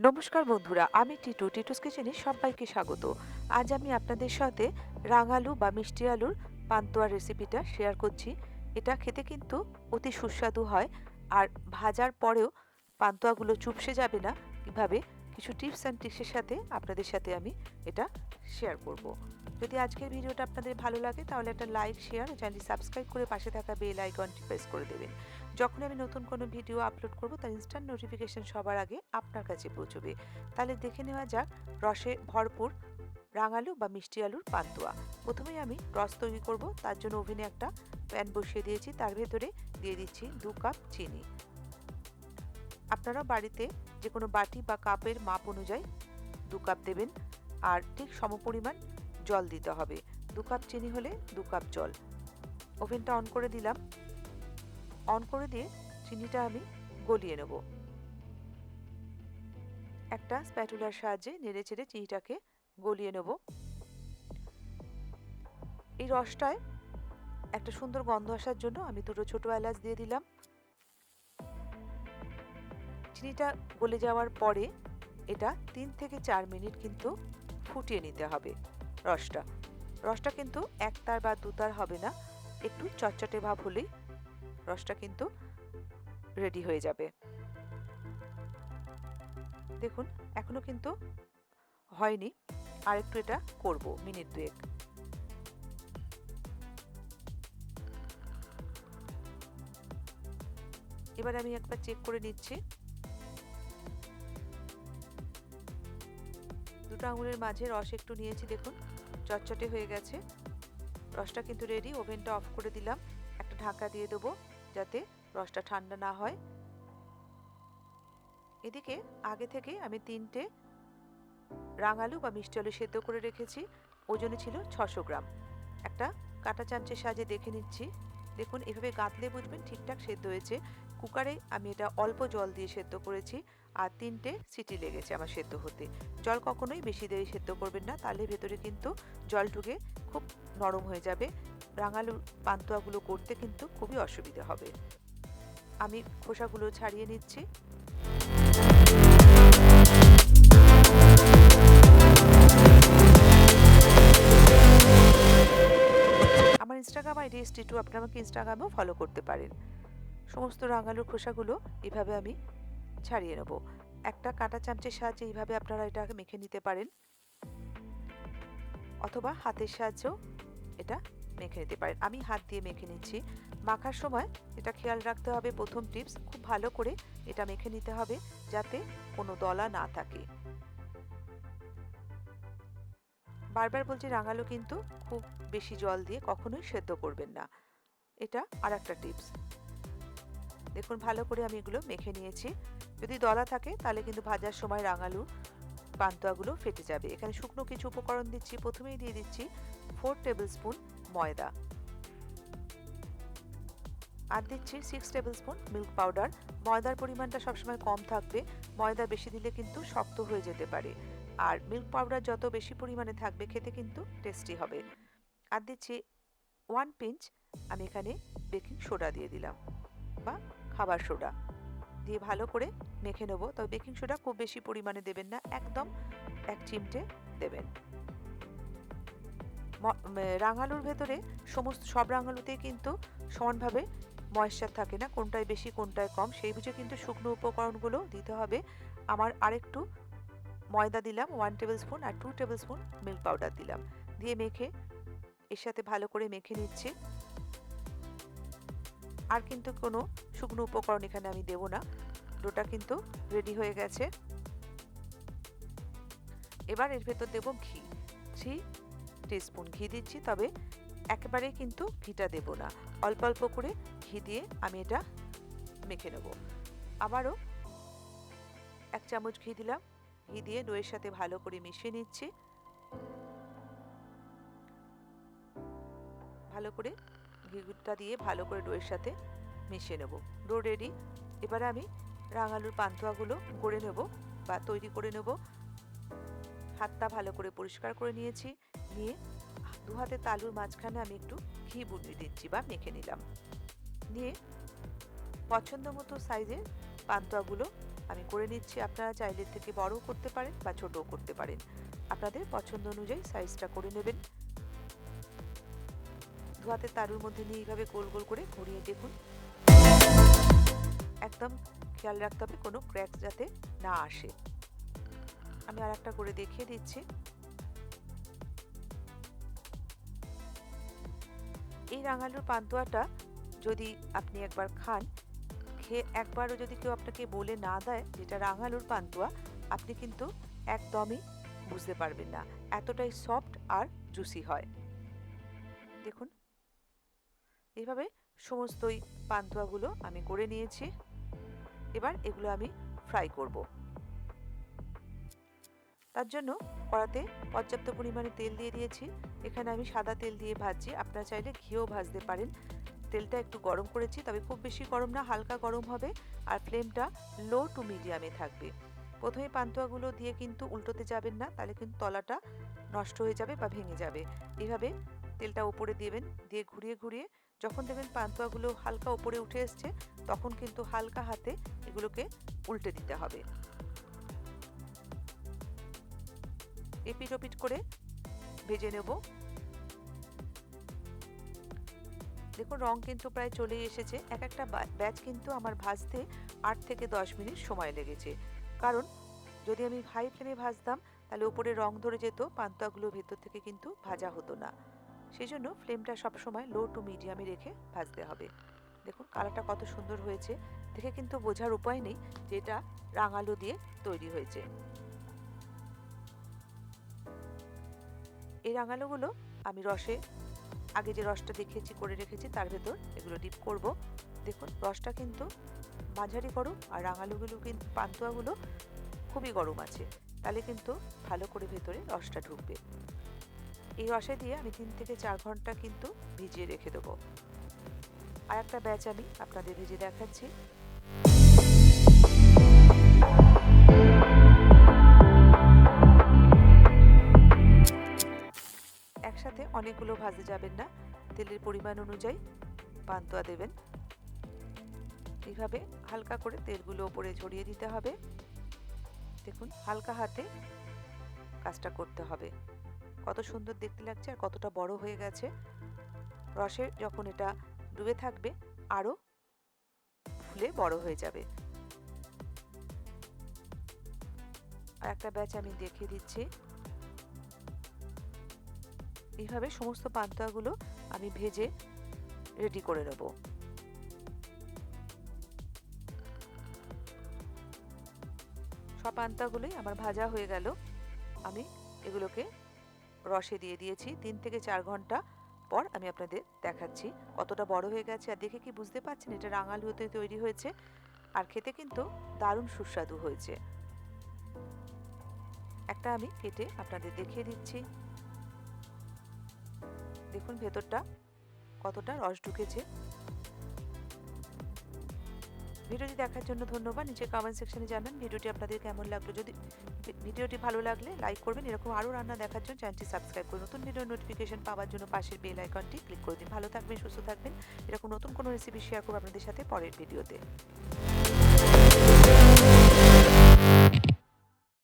নমস্কার বন্ধুরা, আমি টিটুস কিচেনে সবাইকে স্বাগত। আজ আমি আপনাদের সাথে রাঙালু বা মিষ্টি আলুর পান্তুয়া রেসিপিটা শেয়ার করছি। এটা খেতে কিন্তু অতি সুস্বাদু হয়। আর ভাজার পরেও পান্তুয়াগুলো চুপসে যাবে না। কিভাবে কিছু টিপস অ্যান্ড ট্রিক্সের সাথে আপনাদের সাথে আমি এটা শেয়ার করব। যদি আজকের ভিডিওটা আপনাদের ভালো লাগে তাহলে একটা লাইক, শেয়ার ও চ্যানেলটি সাবস্ক্রাইব করে পাশে থাকা বেল আইকনটি প্রেস করে দেবেন। যখন আমি নতুন কোনো ভিডিও আপলোড করব তার ইনস্ট্যান্ট নোটিফিকেশন সবার আগে আপনার কাছে পৌঁছবে। তাহলে দেখে নেওয়া যাক রসে ভরপুর রাঙালু বা মিষ্টি আলুর পান্তুয়া। প্রথমেই আমি রস তৈরি করব। তার জন্য ওভেনে একটা প্যান বসিয়ে দিয়েছি, তার ভেতরে দিয়ে দিচ্ছি 2 কাপ চিনি। আপনারা বাড়িতে যে কোনো বাটি বা কাপের মাপ অনুযায়ী 2 কাপ দেবেন। আর ঠিক সমপরিমাণ জল দিতে হবে। 2 কাপ চিনি হলে 2 কাপ জল। ওভেনটা অন করে দিলাম। অন করে দিয়ে চিনিটা আমি গলিয়ে নেব। একটা স্প্যাটুলার সাহায্যে নেড়েচেড়ে চিনিটাকে গলিয়ে নেব। এই রসটায় একটা সুন্দর গন্ধ আসার জন্য আমি 2টো ছোট এলাচ দিয়ে দিলাম। চিনিটা গলে যাওয়ার পরে এটা 3 থেকে 4 মিনিট কিন্তু ফুটিয়ে নিতে হবে। রসটা রসটা কিন্তু একতার বা দুতার হবে না, একটু চটচটে ভাব হলেই রসটা কিন্তু রেডি হয়ে যাবে। দেখুন এখনো কিন্তু হয়নি, আর একটু এটা করব মিনিট 2। এবার আমি একবার চেক করে নিচ্ছি। দুটো আঙুলের মাঝে রস একটু নিয়েছি, দেখুন চটচটে হয়ে গেছে। রসটা কিন্তু রেডি। ওভেনটা অফ করে দিলাম। একটা ঢাকা দিয়ে দেবো যাতে রসটা ঠান্ডা না হয়। এদিকে আগে থেকে আমি 3টে রাঙালু বা মিষ্টি আলু সেদ্ধ করে রেখেছি। ওজনে ছিল 600 গ্রাম। একটা কাঁটা চামচের সাহায্যে দেখে নিচ্ছি। দেখুন এভাবে গাঁথলে বুঝবেন ঠিকঠাক সেদ্ধ হয়েছে। কুকারে আমি এটা অল্প জল দিয়ে সেদ্ধ করেছি, আর 3টে সিটি লেগেছে আমার সেদ্ধ হতে। জল কখনোই বেশি দেরি সেদ্ধ করবেন না, তাহলে ভেতরে কিন্তু জল ঢুকে খুব নরম হয়ে যাবে। রাঙালুর পান্তুয়াগুলো করতে কিন্তু খুবই অসুবিধা হবে। আমি খোসাগুলো ছাড়িয়ে নিচ্ছি। আমার ইনস্টাগ্রাম আইডি টিটু, আপনি আমাকে ইনস্টাগ্রামেও ফলো করতে পারেন। সমস্ত রাঙালুর খোসাগুলো এভাবে আমি ছাড়িয়ে নেব। একটা কাঁটা চামচের সাহায্যে এইভাবে আপনারা এটাকে মেখে নিতে পারেন, অথবা হাতের সাহায্যেও এটা মেখে নিতে পারেন। আমি হাত দিয়ে মেখে নিচ্ছি। মাখার সময় এটা খেয়াল রাখতে হবে, প্রথম টিপস, খুব ভালো করে এটা মেখে নিতে হবে যাতে কোনো দলা না থাকে। বারবার বলছি রাঙালু কিন্তু খুব বেশি জল দিয়ে কখনোই সেদ্ধ করবেন না। এটা আর একটা টিপস। দেখুন ভালো করে আমি এগুলো মেখে নিয়েছি। যদি দলা থাকে তাহলে কিন্তু ভাজার সময় রাঙালু পান্তুয়াগুলো ফেটে যাবে। এখানে শুকনো কিছু উপকরণ দিচ্ছি। প্রথমেই দিয়ে দিচ্ছি 4 টেবিল স্পুন ময়দা, আর দিচ্ছি 6 টেবিল স্পুন মিল্ক পাউডার। ময়দার পরিমাণটা সবসময় কম থাকবে। ময়দা বেশি দিলে কিন্তু শক্ত হয়ে যেতে পারে। আর মিল্ক পাউডার যত বেশি পরিমাণে থাকবে খেতে কিন্তু টেস্টি হবে। আর দিচ্ছি 1 পিঞ্চ আমি এখানে বেকিং সোডা দিয়ে দিলাম, বা খাবার সোডা দিয়ে ভালো করে মেখে নেব। তবে বেকিং সোডা খুব বেশি পরিমাণে দেবেন না, একদম 1 চিমটে দেবেন। রাঙালুর ভেতরে সব রাঙালুতেই কিন্তু সমানভাবে ময়েশ্চার থাকে না, কোনটায় বেশি কোনটায় কম, সেই বুঝে কিন্তু শুকনো উপকরণগুলো দিতে হবে। আমার আরেকটু ময়দা দিলাম 1 টেবিল স্পুন, আর 2 টেবিল স্পুন মিল্ক পাউডার দিলাম। দিয়ে মেখে এর সাথে ভালো করে মেখে নিচ্ছি। আর কিন্তু কোনো শুকনো উপকরণ এখানে আমি দেব না। ডোটা কিন্তু রেডি হয়ে গেছে। এবার এর ভেতর দেব ঘি। 3 টিস্পুন ঘি দিচ্ছি, তবে একেবারেই কিন্তু ঘিটা দেব না, অল্প অল্প করে ঘি দিয়ে আমি এটা মেখে নেব। আবারও 1 চামচ ঘি দিলাম। ঘি দিয়ে ডোয়ের সাথে ভালো করে মিশিয়ে নিচ্ছি। ভালো করে ঘিটা দিয়ে ভালো করে ডোয়ের সাথে মিশিয়ে নেব। Dough ready. এবারে আমি রাঙালুর পান্তুয়াগুলো গড়ে নেব বা তৈরি করে নেব। হাতটা ভালো করে পরিষ্কার করে নিয়েছি। নিয়ে 2 হাতে তালুর মাঝখানে আমি একটু ঘি বুলিয়ে দিচ্ছি বা মেখে নিলাম। নিয়ে পছন্দ মতো সাইজের পান্তুয়াগুলো আমি করে নিচ্ছি। আপনারা চাইলে এর থেকে বড়ও করতে পারেন বা ছোটও করতে পারেন। আপনাদের পছন্দ অনুযায়ী সাইজটা করে নেবেন। ধোয়াতে তারুর মধ্যে নিয়ে এইভাবে গোল গোল করে ঘুরিয়ে দেখুন। একদম খেয়াল রাখতে হবে কোনো ক্র্যাকস যাতে না আসে। আমি আর একটা করে দেখিয়ে দিচ্ছি। এই রাঙালুর পান্তুয়াটা যদি আপনি একবার খান, খেয়ে একবারও যদি কেউ আপনাকে বলে না দেয় যেটা রাঙালুর পান্তুয়া, আপনি কিন্তু একদমই বুঝতে পারবেন না। এতটাই সফট আর জুসি হয়। দেখুন, এইভাবে সমস্তই পান্তুয়াগুলো আমি করে নিয়েছি। এবার এগুলো আমি ফ্রাই করব। তার জন্য কড়াতে পর্যাপ্ত পরিমাণে তেল দিয়ে দিয়েছি। এখানে আমি সাদা তেল দিয়ে ভাজছি, আপনারা চাইলে ঘিও ভাজতে পারেন। তেলটা একটু গরম করেছি, তবে খুব বেশি গরম না, হালকা গরম হবে। আর ফ্লেমটা লো টু মিডিয়ামে থাকবে। প্রথমে পান্তুয়াগুলো দিয়ে কিন্তু উল্টোতে যাবেন না, তাহলে কিন্তু তলাটা নষ্ট হয়ে যাবে বা ভেঙে যাবে। এভাবে তেলটা উপরে দেবেন, দিয়ে ঘুরিয়ে ঘুরিয়ে যখন দেখবেন পান্তুয়াগুলো হালকা উপরে উঠে এসছে, তখন কিন্তু হালকা হাতে এগুলোকে উল্টে দিতে হবে। এপিট ওপিট করে ভেজে নেব। দেখুন, রং কিন্তু প্রায় চলেই এসেছে। এক একটা ব্যাচ কিন্তু আমার ভাজতে 8 থেকে 10 মিনিট সময় লেগেছে। কারণ যদি আমি হাই ফ্লেমে ভাজতাম তাহলে উপরে রং ধরে যেত, পান্তুয়াগুলো ভেতর থেকে কিন্তু ভাজা হতো না। সেই জন্য ফ্লেমটা সবসময় লো টু মিডিয়ামে রেখে ভাজতে হবে। দেখুন কালারটা কত সুন্দর হয়েছে, দেখে কিন্তু বোঝার উপায় নেই যে এটা রাঙালু দিয়ে তৈরি হয়েছে। এই রাঙালুগুলো আমি আগে যে রসটা দেখিয়েছি করে রেখেছি তার ভেতর এগুলো ডিপ করব। দেখুন রসটা কিন্তু মাঝারি গরম, আর রাঙালুগুলো কিন্তু পান্তুয়াগুলো খুবই গরম আছে, তাহলে কিন্তু ভালো করে ভেতরে রসটা ঢুকবে। এই রসে দিয়ে আমি 3 থেকে 4 ঘন্টা কিন্তু ভিজিয়ে রেখে দেবো। আর একটা ব্যাচ আমি আপনাদের ভেজে দেখাচ্ছি। একসাথে অনেকগুলো ভাজতে যাবেন না, তেলের পরিমাণ অনুযায়ী পান্তুয়া দেবেন। এইভাবে হালকা করে তেলগুলো উপরে ছড়িয়ে দিতে হবে। দেখুন হালকা হাতে কাজটা করতে হবে। কত সুন্দর দেখতে লাগছে আর কতটা বড় হয়ে গেছে। রসে যখন এটা ডুবে থাকবে আরো ফুলে বড় হয়ে যাবে। আর একটা ব্যাচ আমি দেখিয়ে দিচ্ছি। এইভাবে সমস্ত পান্তুয়াগুলো আমি ভেজে রেডি করে নেব। সব পান্তুয়াগুলোই আমার ভাজা হয়ে গেল। আমি এগুলোকে রসে দিয়ে দিয়েছি। 3 থেকে 4 ঘন্টা পর আমি আপনাদের দেখাচ্ছি কতটা বড় হয়ে গেছে। আর দেখে কি বুঝতে পারছেন এটা রাঙালুতে তৈরি হয়েছে, আর খেতে কিন্তু দারুণ সুস্বাদু হয়েছে। একটা আমি কেটে আপনাদের দেখিয়ে দিচ্ছি। দেখুন ভেতরটা কতটা রস ঢুকেছে। ভিডিওটি দেখার জন্য ধন্যবাদ। নিচে কমেন্ট সেকশনে জানান ভিডিওটি আপনাদের কেমন লাগলো। যদি ভিডিওটি ভালো লাগলে লাইক করবেন। এরকম আরও রান্না দেখার জন্য চ্যানেলটি সাবস্ক্রাইব করুন। নতুন ভিডিওর নোটিফিকেশন পাওয়ার জন্য পাশের বেল আইকনটি ক্লিক করে দিন। ভালো থাকবেন, সুস্থ থাকবেন। এরকম নতুন কোনো রেসিপি শেয়ার করব আপনাদের সাথে পরের ভিডিওতে।